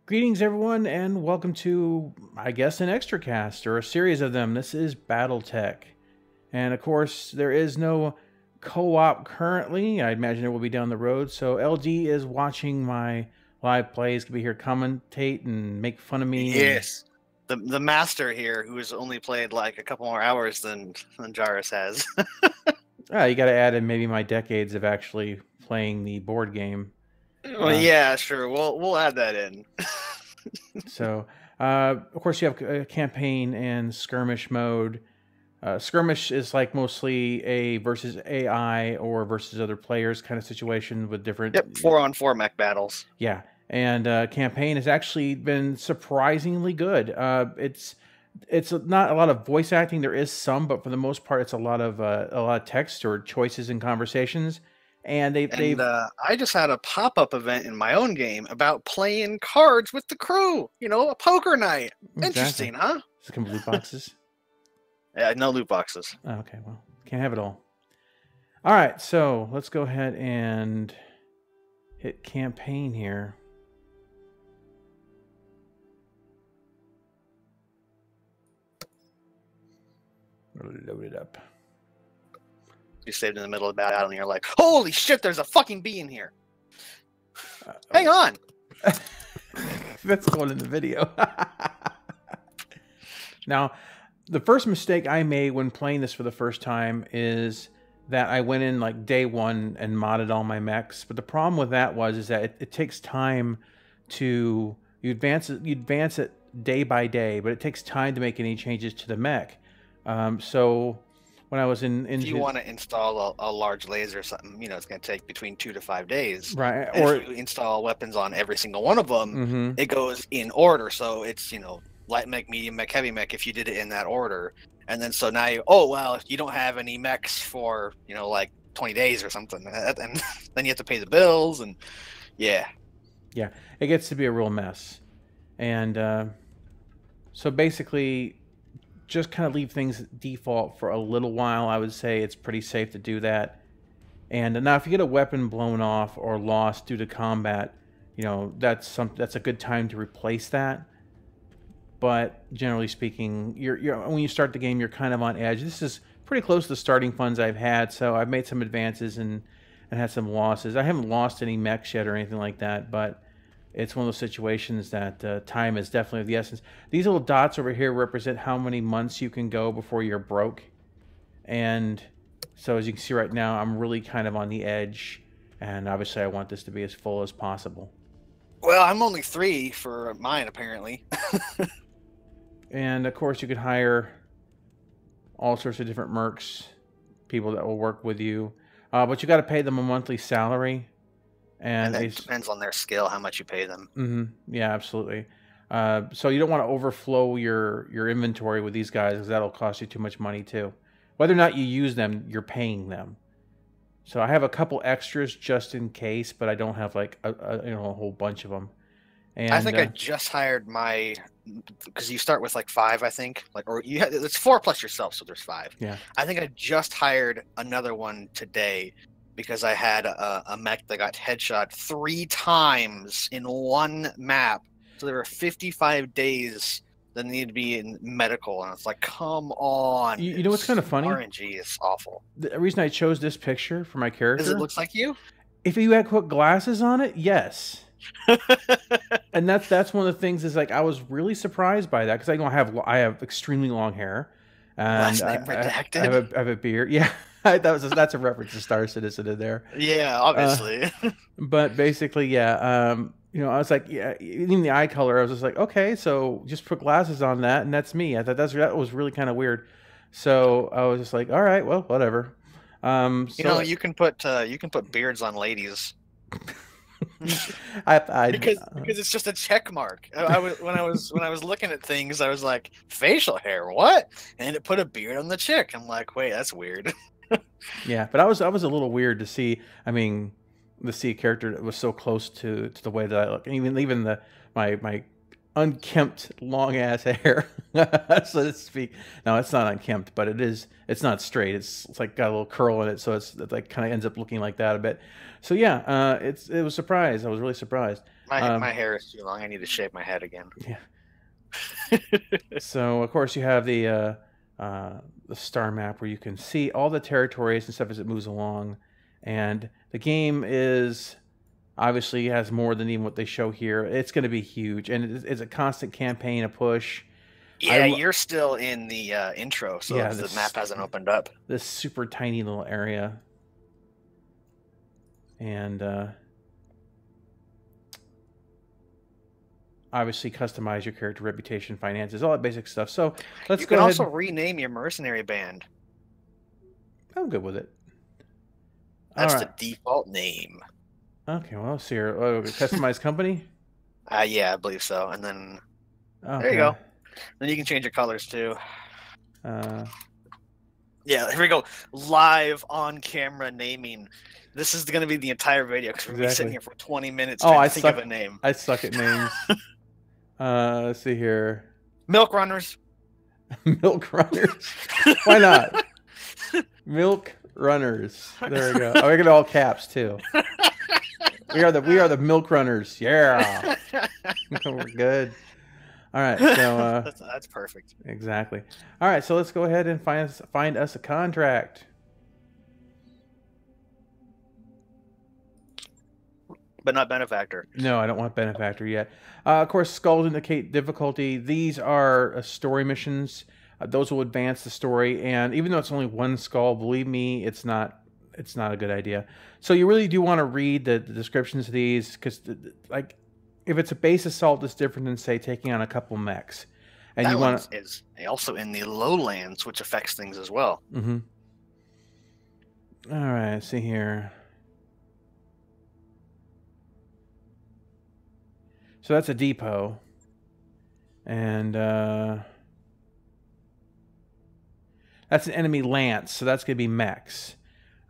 Greetings, everyone, and welcome to, I guess, an XtraCast, or a series of them. This is Battletech. And, of course, there is no co-op currently. I imagine it will be down the road. So LG is watching my live plays, could be here commentate and make fun of me. Yes. The master here, who has only played like a couple more hours than Jairus has. You got to add in maybe my decades of actually playing the board game. Well, yeah, sure. We'll add that in. So, of course, you have a campaign and skirmish mode. Skirmish is like mostly a versus AI or versus other players kind of situation with different... Yep, 4-on-4 mech battles. Yeah, and campaign has actually been surprisingly good. It's not a lot of voice acting. There is some, but for the most part, it's a lot of text or choices and conversations. And I just had a pop-up event in my own game about playing cards with the crew. You know, a poker night. Exactly. Interesting, huh? Does it come with loot boxes? Yeah, no loot boxes. Oh, okay, well, can't have it all. All right, so let's go ahead and hit campaign here. Load it up. You saved in the middle of the battle, and you're like, "Holy shit! There's a fucking bee in here." Hang on. That's going in the video. Now, the first mistake I made when playing this for the first time is that I went in like day one and modded all my mechs. But the problem with that is that it takes time to you advance it day by day, but it takes time to make any changes to the mech. So when I was if you want to install a large laser or something, you know, it's going to take between 2 to 5 days. Right. And or if you install weapons on every single one of them, it goes in order. So it's, you know, light mech, medium mech, heavy mech, if you did it in that order. And then so now you don't have any mechs for, you know, like 20 days or something. And then you have to pay the bills and yeah. Yeah, it gets to be a real mess. And so basically just kind of leave things default for a little while. I would say it's pretty safe to do that. And now if you get a weapon blown off or lost due to combat, you know, that's a good time to replace that. But generally speaking, when you start the game, you're kind of on edge. This is pretty close to the starting funds I've had, so I've made some advances and had some losses. I haven't lost any mechs yet or anything like that, but it's one of those situations that time is definitely of the essence. These little dots over here represent how many months you can go before you're broke. And so as you can see right now, I'm really kind of on the edge. And obviously I want this to be as full as possible. Well, I'm only 3 for mine, apparently. And of course you could hire all sorts of different mercs, people that will work with you. But you got to pay them a monthly salary. And it depends on their skill, how much you pay them. Yeah, absolutely. So you don't want to overflow your inventory with these guys, because that'll cost you too much money too. Whether or not you use them, you're paying them. So I have a couple extras just in case, but I don't have like a whole bunch of them. And I think I just hired because you start with like 5, I think, it's 4 plus yourself, so there's 5. Yeah. I think I just hired another one today, because I had a mech that got headshot 3 times in one map. So there were 55 days that needed to be in medical. And it's like, come on. You know what's kind of funny? RNG is awful. The reason I chose this picture for my character Because it looks like you? If you had put glasses on it, yes. And that's one of the things is like I was really surprised by that, because I have extremely long hair. And I have a beard. Yeah. That's a reference to Star Citizen in there. Yeah, obviously. But basically, yeah. You know, I was like, yeah, even the eye color, I was just like, okay, so just put glasses on that, and that's me. I thought that was really kind of weird. So I was just like, all right, well, whatever. You know, you can put beards on ladies. Because it's just a check mark. When I was looking at things, I was like, facial hair, what? And it put a beard on the chick. I'm like, wait, that's weird. Yeah, but I was a little weird to see. I mean, to see a character that was so close to the way that I look, and even my unkempt, long ass hair, so to speak. No, it's not unkempt, but it is. It's not straight. It's like got a little curl in it, so it like kind of ends up looking like that a bit. So yeah, it was surprised. I was really surprised. My hair is too long. I need to shave my head again. Yeah. So of course you have the star map where you can see all the territories and stuff as it moves along, and the game is. Obviously, has more than even what they show here. It's going to be huge, and it's a constant campaign, a push. Yeah, you're still in the intro, so yeah, the map hasn't opened up. This super tiny little area. And obviously customize your character, reputation, finances, all that basic stuff. So let's go ahead. You can also rename your mercenary band. I'm good with it. That's the default name. Okay, well, let's see here. Customize company? Yeah, I believe so. And then there you go. Then you can change your colors too. Yeah, here we go. Live on camera naming. This is going to be the entire video because we're going to be sitting here for 20 minutes trying to think of a name. I suck at names. Let's see here. Milk Runners. Milk Runners. Why not? Milk Runners. There we go. Oh, we're getting all caps too. We are the Milk Runners. Yeah. We're good. All right. So that's perfect. Exactly. All right. So let's go ahead and find us a contract. But not benefactor. No, I don't want benefactor yet. Of course, skulls indicate difficulty. These are story missions. Those will advance the story, and even though it's only one skull, believe me, it's not a good idea. So you really do want to read the descriptions of these, because like if it's a base assault, it's different than say taking on a couple mechs. And that one is also in the lowlands, which affects things as well. Mm-hmm. All right, let's see here. So that's a depot, and that's an enemy lance. So that's going to be mechs.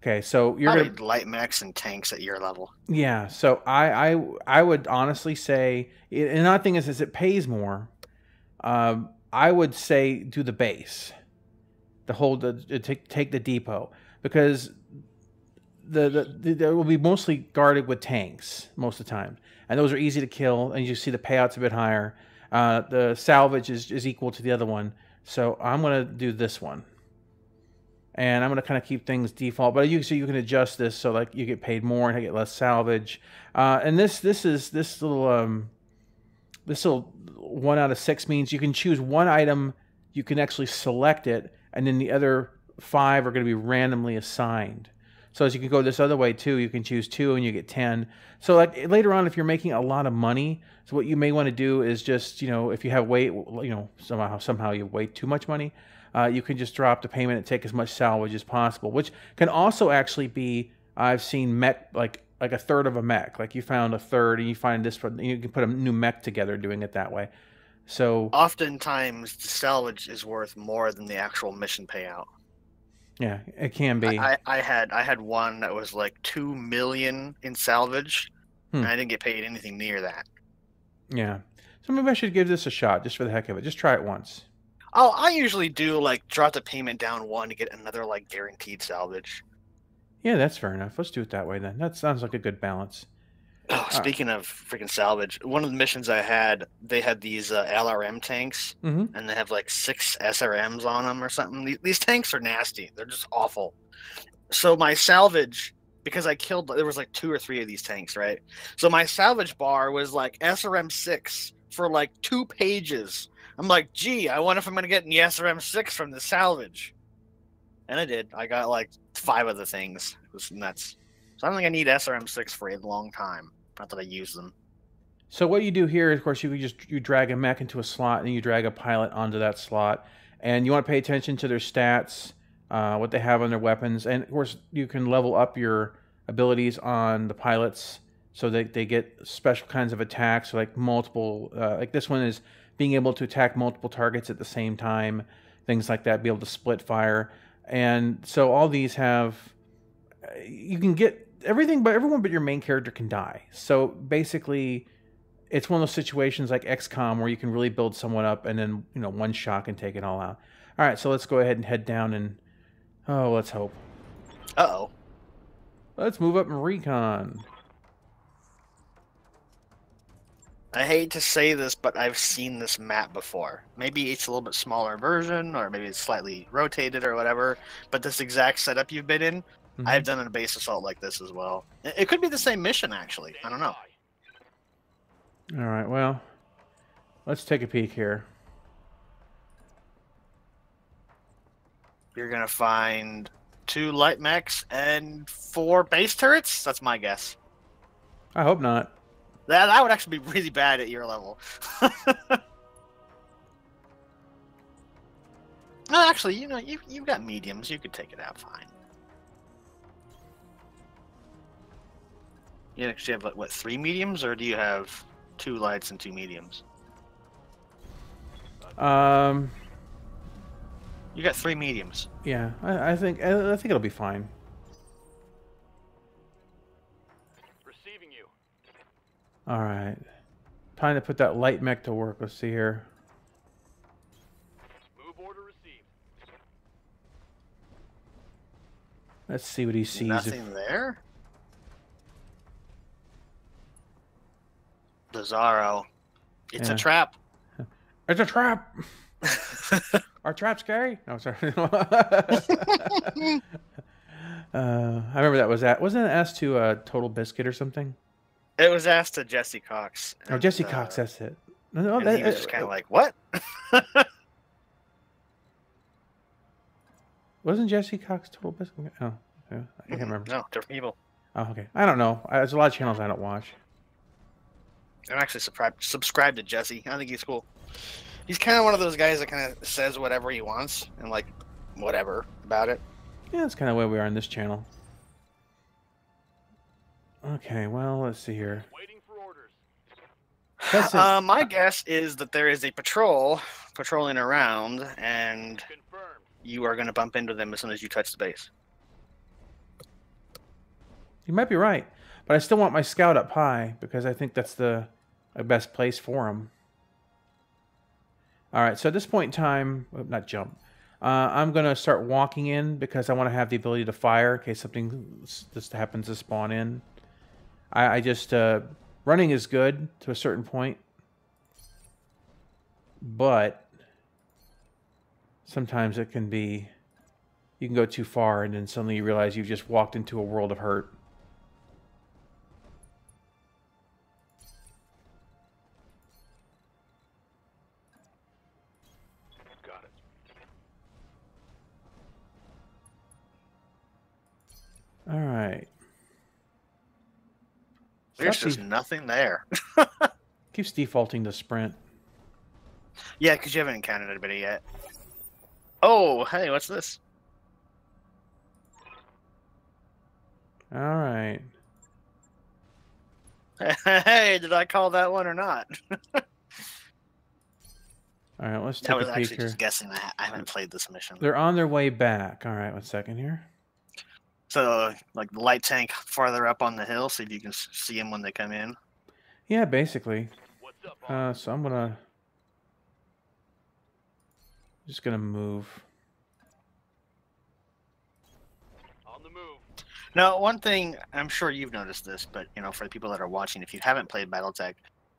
Okay, so you're going to light mechs and tanks at your level. Yeah, so I would honestly say, and another thing is it pays more. I would say do the base, take the depot, because they will be mostly guarded with tanks most of the time, and those are easy to kill, and you see the payouts a bit higher. The salvage is equal to the other one, so I'm gonna do this one. And I'm going to kind of keep things default, but you can adjust this so like you get paid more and I get less salvage. And this little 1 out of 6 means you can choose one item, you can actually select it, and then the other 5 are going to be randomly assigned. So as you can go this other way too, you can choose 2 and you get 10. So like later on, if you're making a lot of money, so what you may want to do is just, if you have somehow you have way too much money, you can just drop the payment and take as much salvage as possible, which can also actually be, I've seen mech, like a third of a mech. Like you found a third and you find this one, you can put a new mech together doing it that way. So oftentimes the salvage is worth more than the actual mission payout. Yeah, it can be. I had one that was like 2 million in salvage, and I didn't get paid anything near that. Yeah. So maybe I should give this a shot just for the heck of it. Just try it once. Oh, I usually do like drop the payment down 1 to get another like guaranteed salvage. Yeah, that's fair enough. Let's do it that way then. That sounds like a good balance. Oh, speaking of freaking salvage, one of the missions I had, they had these LRM tanks, and they have like 6 SRMs on them or something. These tanks are nasty. They're just awful. So my salvage, because there was like 2 or 3 of these tanks, right? So my salvage bar was like SRM 6 for like 2 pages. I'm like, gee, I wonder if I'm going to get any SRM 6 from the salvage. And I did. I got like 5 of the things. It was nuts. So I don't think I need SRM 6 for a long time. Not that I use them. So what you do here, of course, you drag a mech into a slot, and you drag a pilot onto that slot. And you want to pay attention to their stats, what they have on their weapons. And, of course, you can level up your abilities on the pilots so that they get special kinds of attacks, like multiple... like this one is being able to attack multiple targets at the same time, things like that, be able to split fire. And so all these have... You can get everything, but everyone but your main character can die. So basically, it's one of those situations like XCOM where you can really build someone up and then, one shot can take it all out. All right, so let's go ahead and head down and, let's hope. Uh-oh. Let's move up and recon. I hate to say this, but I've seen this map before. Maybe it's a little bit smaller version, or maybe it's slightly rotated or whatever, but this exact setup you've been in, I've done a base assault like this as well. It could be the same mission, actually. I don't know. All right, well, let's take a peek here. You're going to find 2 light mechs and 4 base turrets? That's my guess. I hope not. That would actually be really bad at your level. Well, actually, you've got mediums. You could take it out fine. You actually have, like, what, 3 mediums? Or do you have 2 lights and 2 mediums? You got 3 mediums. Yeah, I think it'll be fine. Receiving you. All right, time to put that light mech to work. Let's see here. Move order received. Let's see what he sees. Nothing there. Bizarro. It's a trap. It's a trap. Are traps scary? No, sorry. I remember that wasn't it asked to Total Biscuit or something? It was asked to Jesse Cox. Oh, Jesse Cox, that's it. No, and he was just kind of like, what? Wasn't Jesse Cox Total Biscuit? Oh, yeah, I can't remember. No, different people. Oh, okay. I don't know. There's a lot of channels I don't watch. I'm actually subscribed to Jesse. I think he's cool. He's kind of one of those guys that kind of says whatever he wants and, like, whatever about it. Yeah, that's kind of where we are in this channel. Okay, well, let's see here. Waiting for orders. That's it. My guess is that there is a patrolling around, and Confirmed. you are going to bump into them as soon as you touch the base. You might be right, but I still want my scout up high because I think that's the best place for him. All right, so at this point in time, not jump. I'm going to start walking in because I want to have the ability to fire in case something just happens to spawn in. I just, running is good to a certain point, but sometimes it can be, you can go too far and then suddenly you realize you've just walked into a world of hurt. Got it. All right. There's just nothing there. Keeps defaulting to sprint. Yeah, because you haven't encountered anybody yet. Oh, hey, what's this? All right. Hey, did I call that one or not? All right, let's take I was a peek actually here. just guessing that. I haven't played this mission. They're on their way back. All right, 1 second here. So, like, the light tank farther up on the hill, so you can see them when they come in. Yeah, basically. What's up, So I'm just gonna move. on the move. Now, one thing, I'm sure you've noticed this, but, for the people that are watching, if you haven't played Battletech,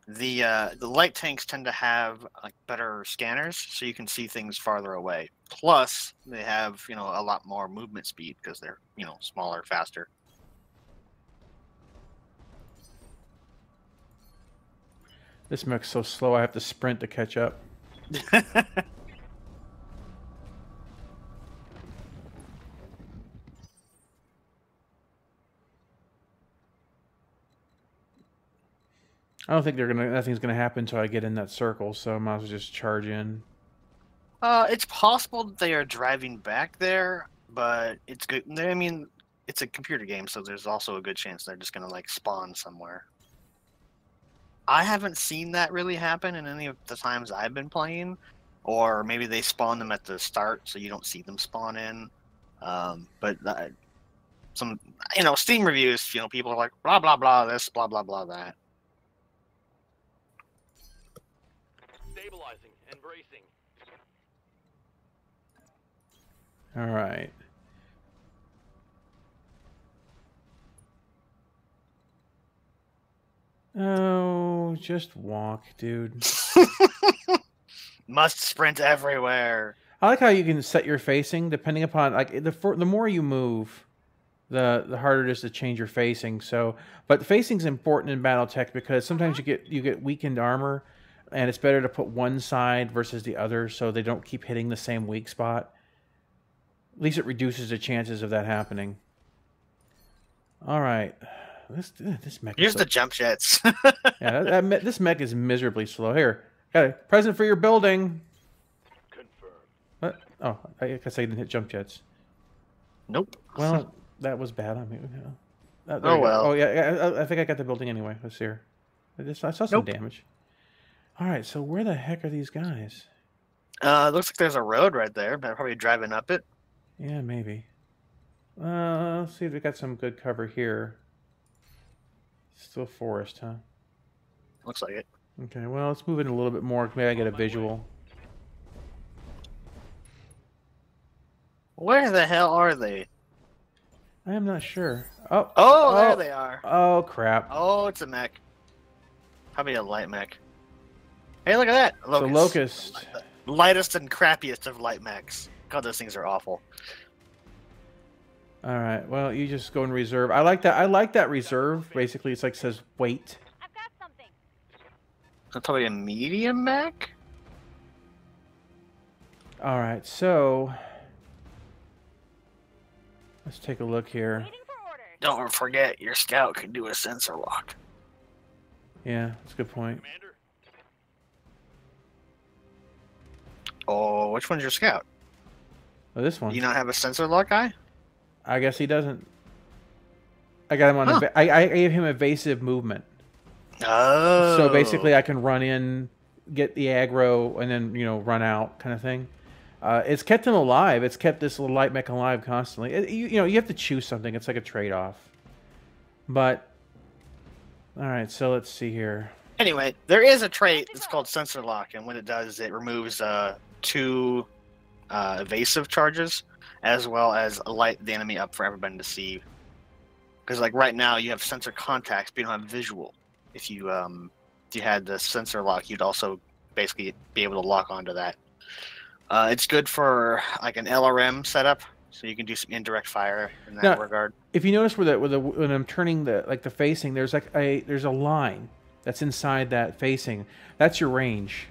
the light tanks tend to have, like, better scanners, so you can see things farther away. Plus, they have, a lot more movement speed because they're, smaller, faster. This mech's so slow I have to sprint to catch up. I don't think nothing's gonna happen until I get in that circle, so I might as well just charge in. It's possible that they are driving back there, but it's good. I mean, it's a computer game, so there's also a good chance they're just gonna, like, spawn somewhere. I haven't seen that really happen in any of the times I've been playing, or maybe they spawn them at the start, so you don't see them spawn in. But some, Steam reviews, people are like, blah blah blah this, blah blah blah that. All right. Oh, just walk, dude. Must sprint everywhere. I like how you can set your facing depending upon like the more you move, the harder it is to change your facing. So, but facing's important in BattleTech because sometimes you get weakened armor, and it's better to put one side versus the other so they don't keep hitting the same weak spot. At least it reduces the chances of that happening. All right, this mech. Use the jump jets. Yeah, this mech is miserably slow. Here, got a present for your building. Confirm. What? Oh, I guess I didn't hit jump jets. Nope. Well, that was bad. I mean, Oh well. Oh yeah, I think I got the building anyway. Let's see here. I saw some damage. All right, so where the heck are these guys? Looks like there's a road right there. They're probably driving up it. Yeah, maybe. Let's see if we got some good cover here. Still forest, huh? Looks like it. Okay, well, let's move in a little bit more. Maybe I get a visual. Where the hell are they? I am not sure. Oh, there they are. Oh, crap. Oh, it's a mech. Probably a light mech. Hey, look at that. It's a locust. Lightest and crappiest of light mechs. God, those things are awful. All right. Well, you just go in reserve. I like that. I like that reserve. Basically, it's like says wait. I've got something. That's probably a medium mech. All right. So let's take a look here. Waiting for orders. Don't forget, your scout can do a sensor lock. Yeah, that's a good point. Commander. Oh, which one's your scout? Oh, this one. Do you not have a sensor lock guy? I guess he doesn't. I got him on. Huh. I gave him evasive movement. Oh. So basically, I can run in, get the aggro, and then run out, kind of thing. It's kept him alive. It's kept this little light mech alive constantly. You have to choose something. It's like a trade-off. But all right, so let's see here. Anyway, there is a trait that's called sensor lock, and what it does, it removes 2 evasive charges, as well as light the enemy up for everybody to see. Because like right now, you have sensor contacts, but you don't have visual. If you had the sensor lock, you'd also basically be able to lock onto that. It's good for like an LRM setup, so you can do some indirect fire in that regard. If you notice when I'm turning the facing, there's a line that's inside that facing. That's your range.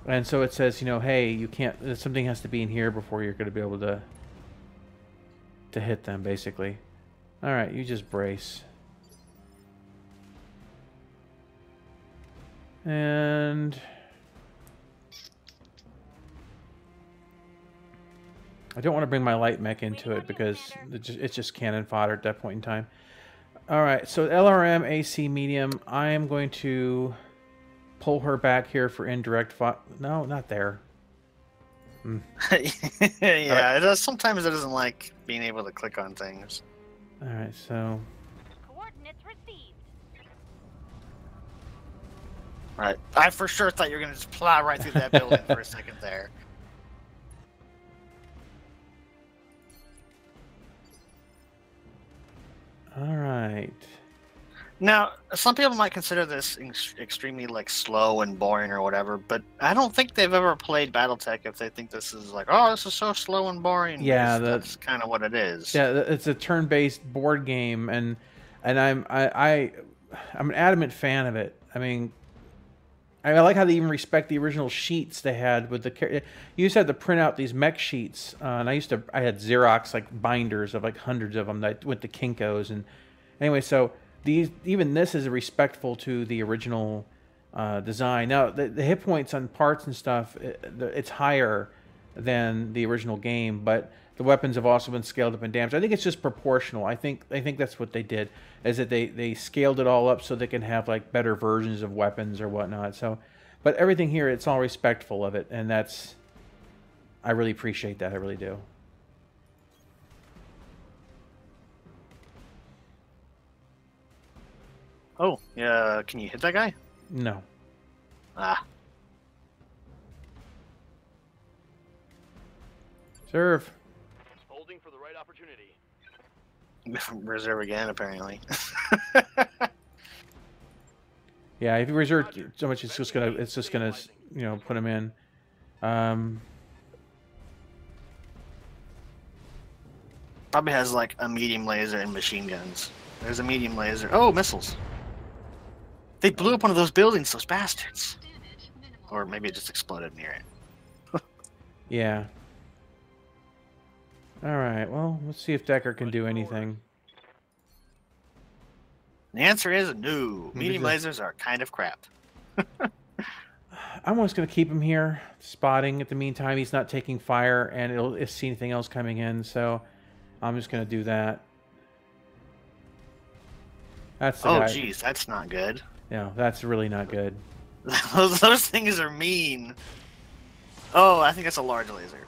And so it says, hey, you can't. Something has to be in here before you're going to be able to hit them, basically. All right, you just brace. And I don't want to bring my light mech into it because it's just cannon fodder at that point in time. All right, so LRM, AC, medium. I am going to pull her back here for indirect fire. No, not there. Yeah, it does. Sometimes it doesn't like being able to click on things. All right, so. Coordinates received. Right. I for sure thought you were going to just plow right through that building for a second there. All right. Now, some people might consider this extremely like slow and boring or whatever, but I don't think they've ever played BattleTech if they think this is like, oh, this is so slow and boring. Yeah, that's kind of what it is. Yeah, it's a turn-based board game, and I'm an adamant fan of it. I mean, I like how they even respect the original sheets they had with the. You used to have to print out these mech sheets, and I had Xerox like binders of like hundreds of them that with the Kinkos, and anyway, so. Even this is respectful to the original design. Now, the hit points on parts and stuff, it's higher than the original game, but the weapons have also been scaled up in damage. I think it's just proportional. I think that's what they did, is that they scaled it all up so they can have like better versions of weapons or whatnot. So, but everything here, it's all respectful of it, and I really appreciate that. I really do. Oh, yeah. Can you hit that guy? No. Ah. Serve. Holding for the right opportunity. Reserve again, apparently. Yeah, if you reserve so much, it's just gonna, you know, put them in. Probably has like a medium laser and machine guns. There's a medium laser. Oh, missiles. They blew up one of those buildings, those bastards. Or maybe it just exploded near it. Yeah. All right. Well, let's see if Decker can do anything. The answer is no. Medium lasers are kind of crap. I'm just going to keep him here, spotting. At the meantime, he's not taking fire, and it'll see anything else coming in. So I'm just going to do that. That's the guy. Oh, geez, that's not good. No, that's really not good. Those things are mean. Oh, I think that's a large laser.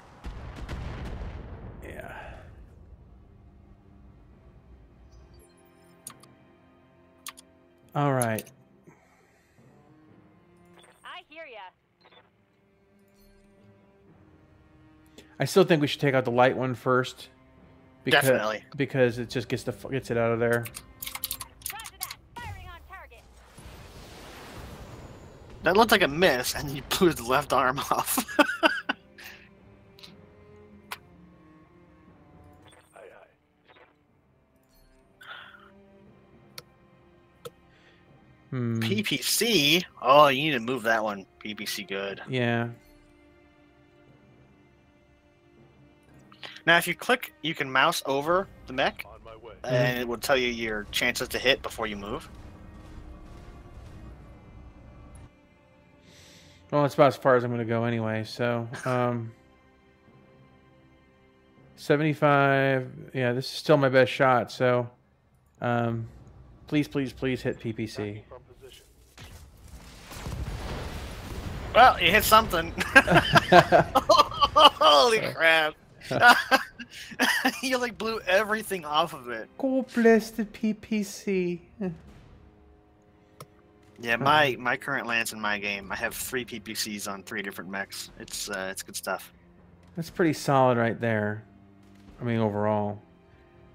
Yeah. All right. I hear ya. I still think we should take out the light one first. Definitely. Because it just gets it out of there. Roger that. Firing on target. That looked like a miss, and you blew his left arm off. Aye, aye. PPC? Oh, you need to move that one. PPC good. Yeah. Now, if you click, you can mouse over the mech, On my way. and it will tell you your chances to hit before you move. Well, it's about as far as I'm going to go anyway. So, 75. Yeah, this is still my best shot. So, please, please, please hit PPC. From position. Well, you hit something. Holy crap. You like blew everything off of it. God bless the PPC. Yeah, my current lance in my game, I have 3 PPCs on 3 different mechs. It's good stuff. That's pretty solid right there. I mean, overall.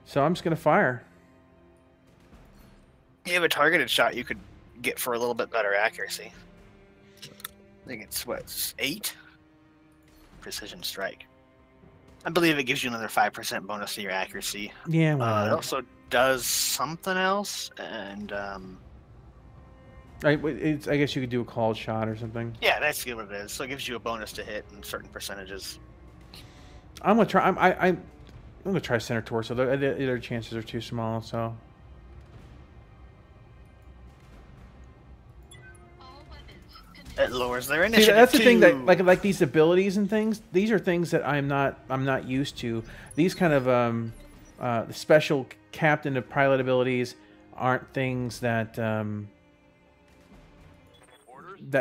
So I'm just going to fire. You have a targeted shot you could get for a little bit better accuracy. I think it's, what, 8? Precision strike. I believe it gives you another 5% bonus to your accuracy. Yeah, It well, also does something else, and I guess you could do a called shot or something. yeah, that's what it is. So it gives you a bonus to hit in certain percentages. I'm gonna try. I'm gonna try center torso. The other chances are too small. So It lowers their see, initiative. that's the thing too. that like these abilities and things. These are things that I'm not used to. These kind of special captain of pilot abilities aren't things that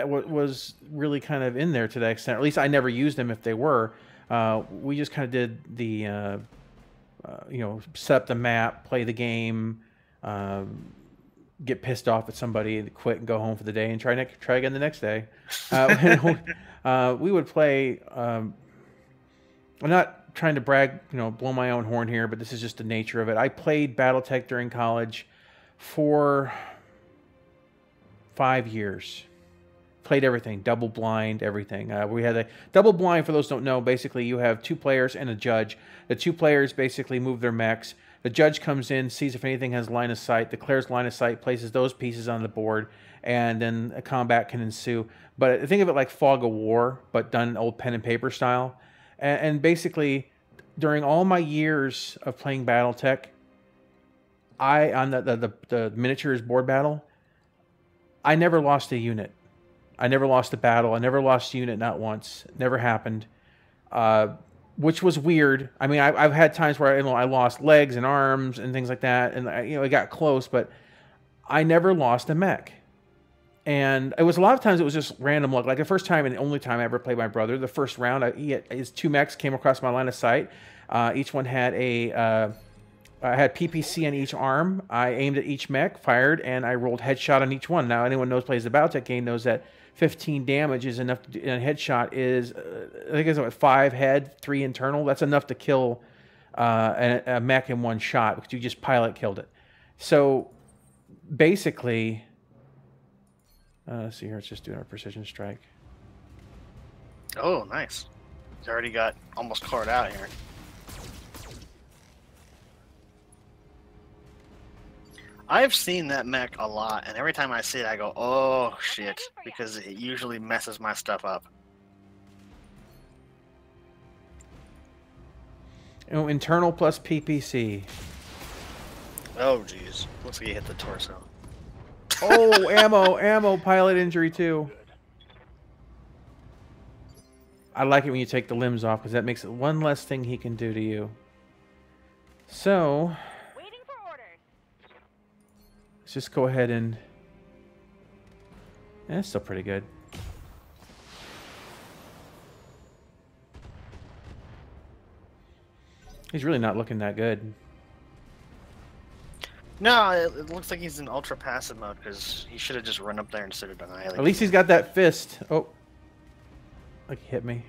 was really kind of in there to that extent. Or at least I never used them if they were. We just kind of did the set up the map, play the game, get pissed off at somebody, quit and go home for the day, and try again the next day. We would play. I'm not trying to brag, blow my own horn here, but this is just the nature of it. I played Battletech during college for 5 years. Played everything, double blind, everything. We had a double blind. For those who don't know, basically you have 2 players and a judge. The 2 players basically move their mechs. The judge comes in, sees if anything has line of sight, declares line of sight, places those pieces on the board, and then a combat can ensue. But think of it like Fog of War, but done old pen and paper style. And basically, during all my years of playing Battletech, on the miniatures board battle, I never lost a unit. I never lost a battle. I never lost a unit, not once. Never happened. Which was weird. I mean, I've had times where I lost legs and arms and things like that, and I got close, but I never lost a mech. And it was a lot of times it was just random luck. Like the first time and the only time I ever played my brother, the first round, his 2 mechs came across my line of sight. Each one had a I had PPC on each arm. I aimed at each mech, fired, and I rolled headshot on each one. Now, anyone knows plays the Battletech game knows that 15 damage is enough. And headshot is, I think it's what, 5 head, 3 internal. That's enough to kill a mech in one shot because you just pilot killed it. So basically, let's see here. It's just doing a precision strike. Oh, nice. He's already got almost cleared out here. I've seen that mech a lot, and every time I see it, I go, oh, shit, because it usually messes my stuff up. Oh, internal plus PPC. Oh, jeez. Looks like he hit the torso. Oh, ammo, pilot injury too. I like it when you take the limbs off because that makes it one less thing he can do to you. So, Waiting for orders. let's just go ahead and... That's still pretty good. He's really not looking that good. No, it looks like he's in ultra passive mode because he should have just run up there instead of annihilating. At least he's got that fist. Oh. Like he hit me.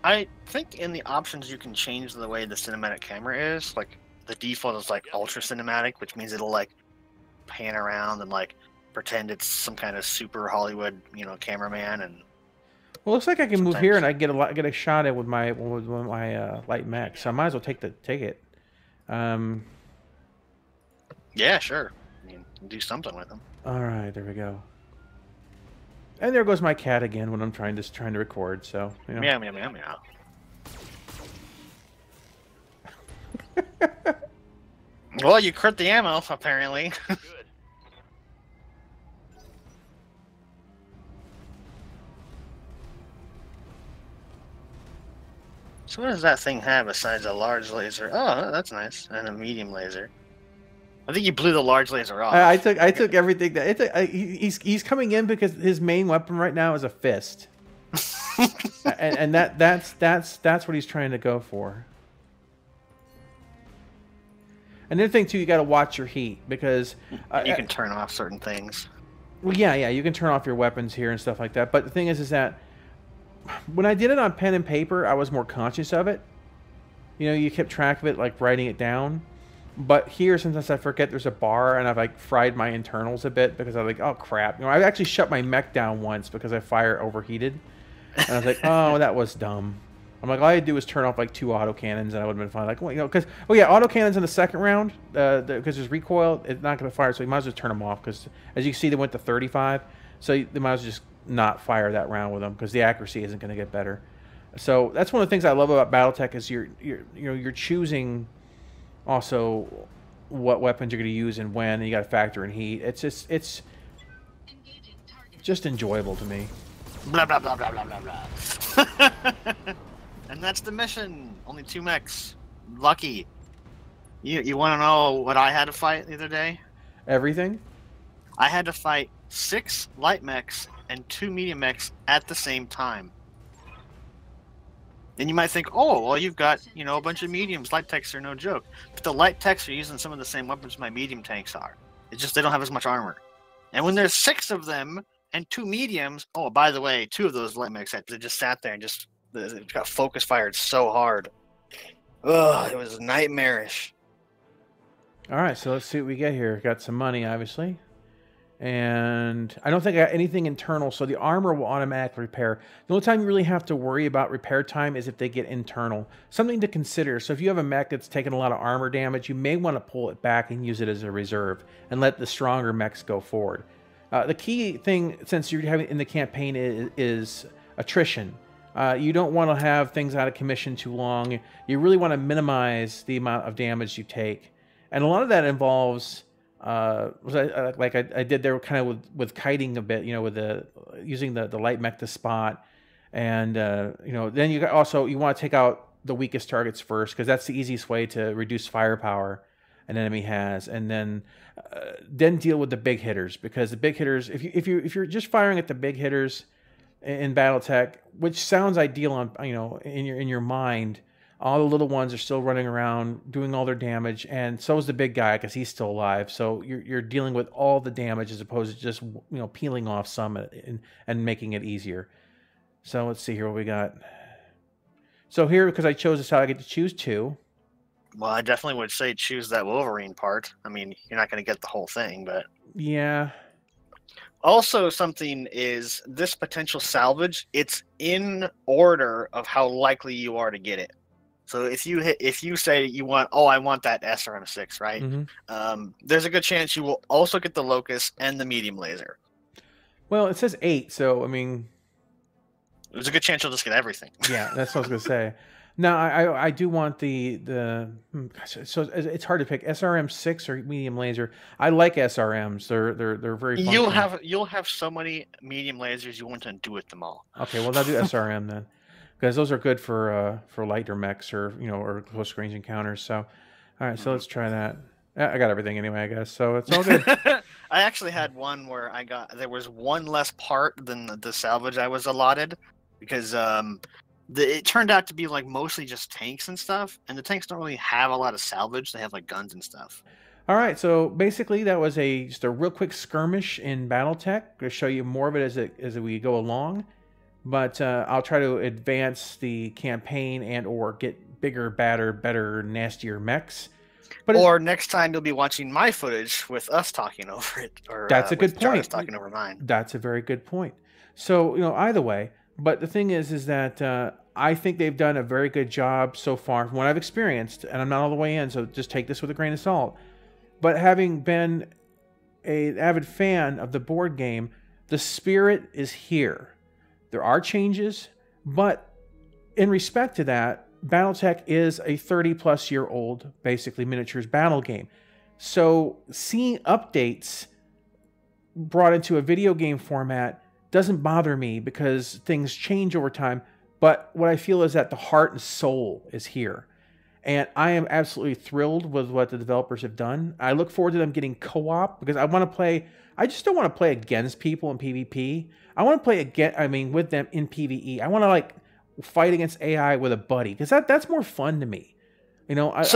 I think in the options you can change the way the cinematic camera is. Like, the default is like ultra cinematic, which means it'll like pan around and like pretend it's some kind of super Hollywood, you know, cameraman. And Well, looks like I can move here and I get a shot at with my light mech. So I might as well take it. Yeah, sure. I mean, do something with them. All right, there we go. And there goes my cat again when I'm trying to record. So you know. Meow, meow, meow, meow. Well, you crit the ammo, apparently. Good. So what does that thing have besides a large laser? Oh, that's nice. And a medium laser. I think you blew the large laser off. I took everything that he's coming in because his main weapon right now is a fist, and that's what he's trying to go for. Another thing too, you got to watch your heat because you can turn off certain things. Well, yeah, you can turn off your weapons here and stuff like that. But the thing is that when I did it on pen and paper, I was more conscious of it. You know, you kept track of it, like writing it down. But here, sometimes I forget there's a bar, and I've like fried my internals a bit because I'm like, oh crap. You know, I actually shut my mech down once because I fire overheated, and I was like, oh, that was dumb. I'm like, all I had to do was turn off like 2 autocannons, and I would have been fine. Like, well, you know, because autocannons in the second round, because there's recoil, it's not going to fire, so you might as well turn them off. Because as you can see, they went to 35, so you might as well just not fire that round with them because the accuracy isn't going to get better. So that's one of the things I love about BattleTech is you're choosing also what weapons you're going to use and when, and you got to factor in heat. It's just enjoyable to me. Blah blah blah blah blah blah blah. And that's the mission. Only 2 mechs. Lucky. You want to know what I had to fight the other day? Everything? I had to fight 6 light mechs and 2 medium mechs at the same time. And you might think, oh, well, you've got, you know, a bunch of mediums. Light techs are no joke. But the light techs are using some of the same weapons my medium tanks are. It's just they don't have as much armor. And when there's 6 of them and 2 mediums, oh, by the way, 2 of those light mechs, they just sat there and just it got focus fired so hard. Ugh, it was nightmarish. All right, so let's see what we get here. Got some money, obviously. And I don't think I got anything internal, so the armor will automatically repair. The only time you really have to worry about repair time is if they get internal. Something to consider. So if you have a mech that's taking a lot of armor damage, you may want to pull it back and use it as a reserve and let the stronger mechs go forward. The key thing, since you're having in the campaign, is attrition. You don't want to have things out of commission too long. You really want to minimize the amount of damage you take. And a lot of that involves... I did there kind of with kiting a bit, you know, with using the light mech to spot, and you know, then you want to take out the weakest targets first because that's the easiest way to reduce firepower an enemy has, and then deal with the big hitters because the big hitters, if you're just firing at the big hitters in BattleTech, which sounds ideal on in your mind. All the little ones are still running around doing all their damage, and so is the big guy because he's still alive. So you're dealing with all the damage as opposed to just peeling off some and making it easier. So let's see here what we got. So here, because I chose this out, I get to choose 2. Well, I definitely would say choose that Wolverine part. I mean, you're not going to get the whole thing, but yeah. Also, something is this potential salvage. It's in order of how likely you are to get it. So if you say you want, I want that SRM6, right? Mm-hmm. There's a good chance you will also get the Locust and the medium laser. Well, it says 8, so I mean, there's a good chance you'll just get everything. Yeah, that's what I was gonna say. Now, I do want the so it's hard to pick SRM6 or medium laser. I like SRMs. They're very functional. You'll have so many medium lasers you want to do with them all. Okay, well I'll do SRM then, because those are good for lighter mechs or or close range encounters. So, all right, so let's try that. I got everything anyway, I guess. So it's all good. I actually had one where there was one less part than the salvage I was allotted, because it turned out to be like mostly just tanks and stuff, and the tanks don't really have a lot of salvage. They have like guns and stuff. All right, so basically that was just a real quick skirmish in Battletech. I'm going to show you more of it as we go along, but I'll try to advance the campaign and or get bigger, badder, better, nastier mechs. Or next time you'll be watching my footage with us talking over it. Or that's a good point. Jarvis talking over mine. That's a very good point. So either way. But the thing is that I think they've done a very good job so far from what I've experienced, and I'm not all the way in, so just take this with a grain of salt. But having been an avid fan of the board game, the spirit is here. There are changes, but in respect to that, Battletech is a 30-plus-year-old, basically, miniatures battle game. So seeing updates brought into a video game format doesn't bother me because things change over time. But what I feel is that the heart and soul is here. And I am absolutely thrilled with what the developers have done. I look forward to them getting co-op because I want to play. I just don't want to play against people in PvP. I want to play with them in PvE. I want to fight against AI with a buddy because that's more fun to me. There's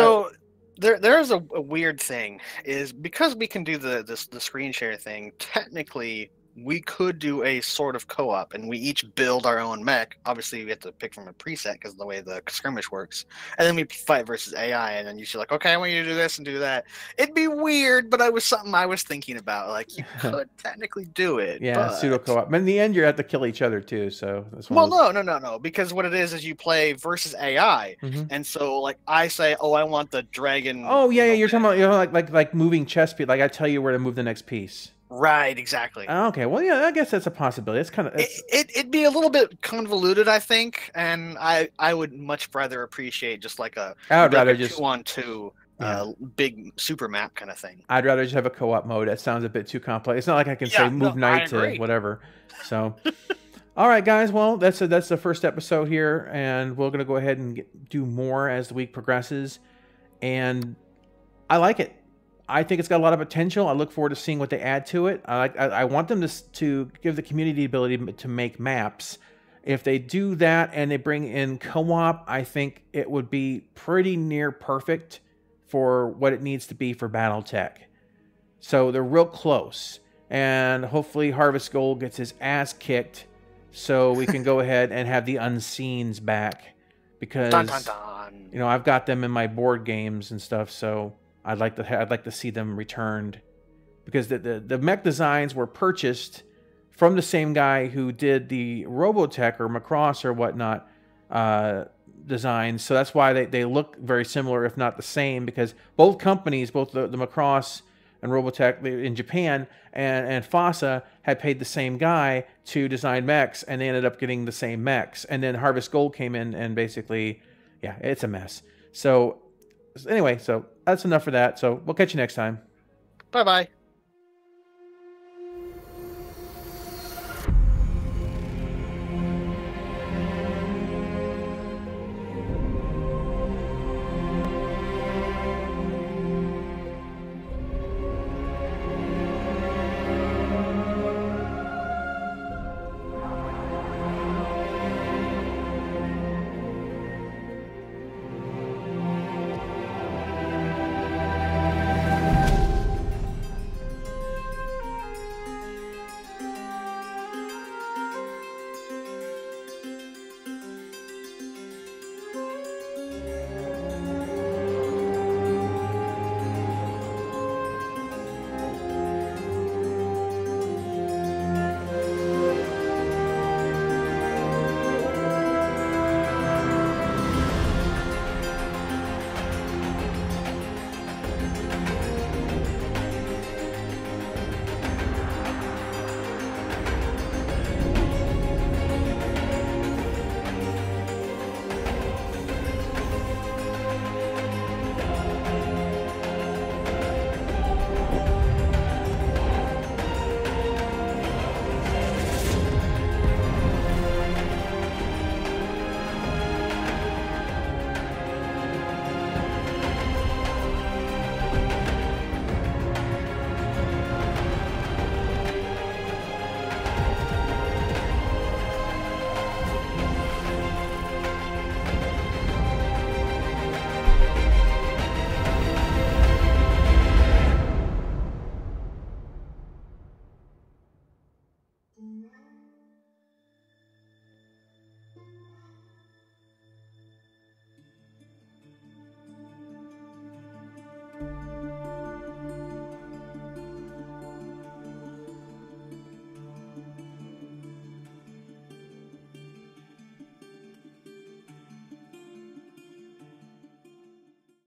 a weird thing is because we can do the screen share thing. Technically, we could do a sort of co-op, and we each build our own mech. Obviously, we have to pick from a preset because of the way the skirmish works. And then we fight versus AI, and then you're like, okay, I want you to do this and do that. It'd be weird, but it was something I was thinking about. Like, you could technically do it. Yeah, pseudo co-op. But in the end, you have to kill each other too. So that's no. Because what it is you play versus AI, and so like I say, I want the dragon. Oh yeah, you're talking about like moving chess piece. Like I tell you where to move the next piece. Right, exactly. Okay, well, yeah, I guess that's a possibility. It's kind of it'd be a little bit convoluted, I think, and I would much rather appreciate just like I would rather just 2-on-2 big super map kind of thing. I'd rather just have a co-op mode. That sounds a bit too complex. It's not like I can say move knight to whatever. So, all right, guys. Well, that's the first episode here, and we're gonna go ahead and do more as the week progresses, and I like it. I think it's got a lot of potential. I look forward to seeing what they add to it. I want them to give the community the ability to make maps. If they do that and they bring in co-op, I think it would be pretty near perfect for what it needs to be for Battletech. So they're real close. And hopefully Harvest Gold gets his ass kicked so we can go ahead and have the Unseens back. Because, dun, dun, dun. I've got them in my board games and stuff, so I'd like to see them returned, because the mech designs were purchased from the same guy who did the Robotech or Macross or whatnot designs. So that's why they look very similar, if not the same, because both companies, both the Macross and Robotech in Japan and FASA had paid the same guy to design mechs, and they ended up getting the same mechs. And then Harvest Gold came in and basically, yeah, it's a mess. So anyway, so that's enough for that. So we'll catch you next time. Bye-bye.